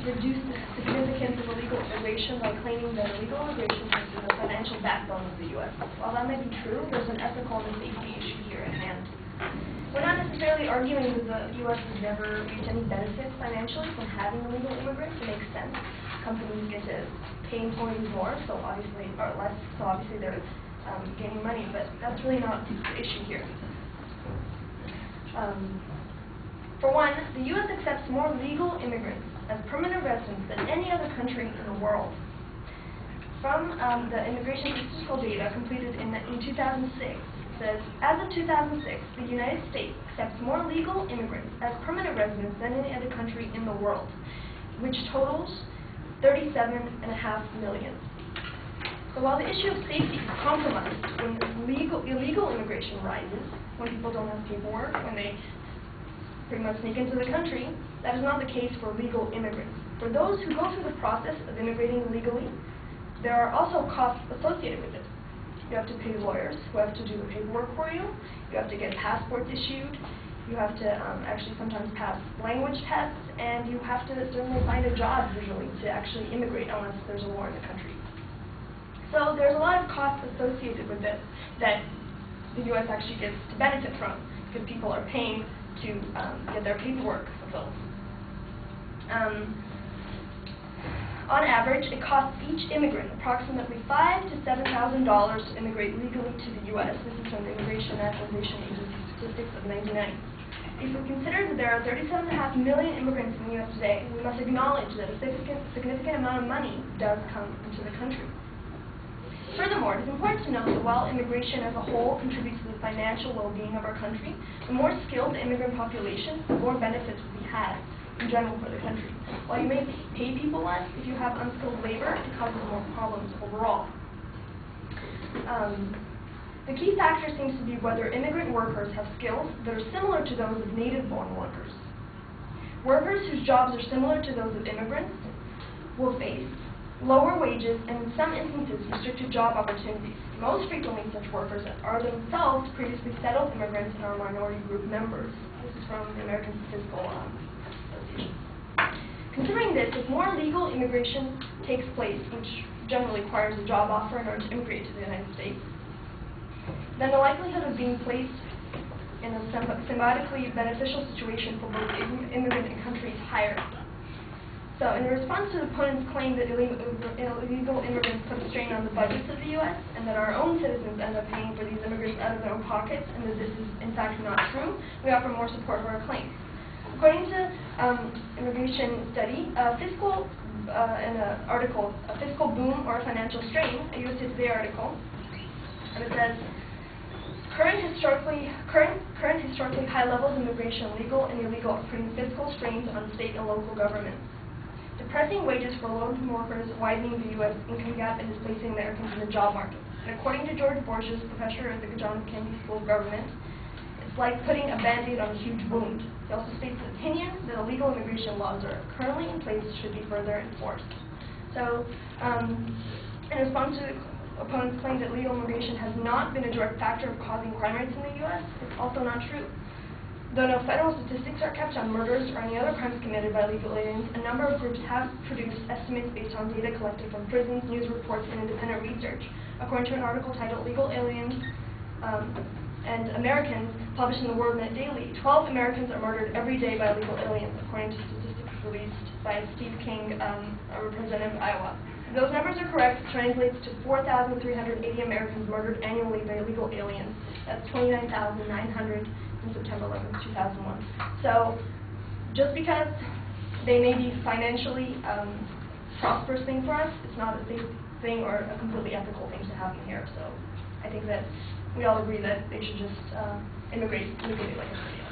reduce the significance of illegal immigration by claiming that illegal immigration is the financial backbone of the U.S. While that may be true, there's an ethical and a safety issue here at hand. We're not necessarily arguing that the U.S. has never reaped any benefits financially from having illegal immigrants. It makes sense. Companies get to pay employees more, so obviously, or less, so obviously they're gaining money, but that's really not the issue here. For one, the U.S. accepts more legal immigrants as permanent residents than any other country in the world. From the immigration statistical data completed in 2006, it says, as of 2006, the United States accepts more legal immigrants as permanent residents than any other country in the world, which totals 37.5 million. So while the issue of safety is compromised when illegal immigration rises, when people don't have paperwork, when they pretty much sneak into the country, that is not the case for legal immigrants. For those who go through the process of immigrating legally, there are also costs associated with it. You have to pay lawyers who have to do the paperwork for you. You have to get passports issued. You have to actually sometimes pass language tests, and you have to certainly find a job usually to actually immigrate unless there's a war in the country. So there's a lot of costs associated with this that the U.S. actually gets to benefit from because people are paying to get their paperwork fulfilled. On average, it costs each immigrant approximately $5,000 to $7,000 to immigrate legally to the U.S. This is from the Immigration and Naturalization Agency statistics of '99. If we consider that there are 37.5 million immigrants in the U.S. today, we must acknowledge that a significant amount of money does come into the country. Furthermore, it is important to note that while immigration as a whole contributes to the financial well-being of our country, the more skilled the immigrant population, the more benefits will be had in general for the country. While you may pay people less, if you have unskilled labor, it causes more problems overall. The key factor seems to be whether immigrant workers have skills that are similar to those of native-born workers. Workers whose jobs are similar to those of immigrants will face lower wages and in some instances restricted job opportunities. Most frequently such workers are themselves previously settled immigrants and are minority group members. This is from the American Statistical Association. Considering this, if more legal immigration takes place, which generally requires a job offer in order to immigrate to the United States, then the likelihood of being placed in a symbiotically beneficial situation for both immigrant and country is higher. So, in response to the opponent's claim that illegal immigrants put a strain on the budgets of the U.S. and that our own citizens end up paying for these immigrants out of their own pockets, and that this is in fact not true, we offer more support for our claim. According to immigration study, fiscal boom or financial strain, a USA Today article, and it says, current historically high levels of immigration, legal and illegal, are putting fiscal strains on state and local governments. Depressing wages for low-income workers, widening the U.S. income gap, and displacing Americans in the job market. And according to George Borges, professor at the John F. Kennedy School of Government, it's like putting a Band-Aid on a huge wound. He also states the opinion that illegal immigration laws that are currently in place should be further enforced. So, in response to the opponent's claim that legal immigration has not been a direct factor of causing crime rates in the U.S., it's also not true. Though no federal statistics are kept on murders or any other crimes committed by illegal aliens, a number of groups have produced estimates based on data collected from prisons, news reports, and independent research. According to an article titled Legal Aliens and Americans, published in the WorldNet Daily, 12 Americans are murdered every day by illegal aliens, according to statistics released by Steve King, a representative of Iowa. If those numbers are correct, it translates to 4,380 Americans murdered annually by illegal aliens. That's 29,900 in September 11, 2001. So, just because they may be financially prosperous thing for us, it's not a safe thing or a completely ethical thing to happen here. So, I think that we all agree that they should just immigrate legally like everybody else.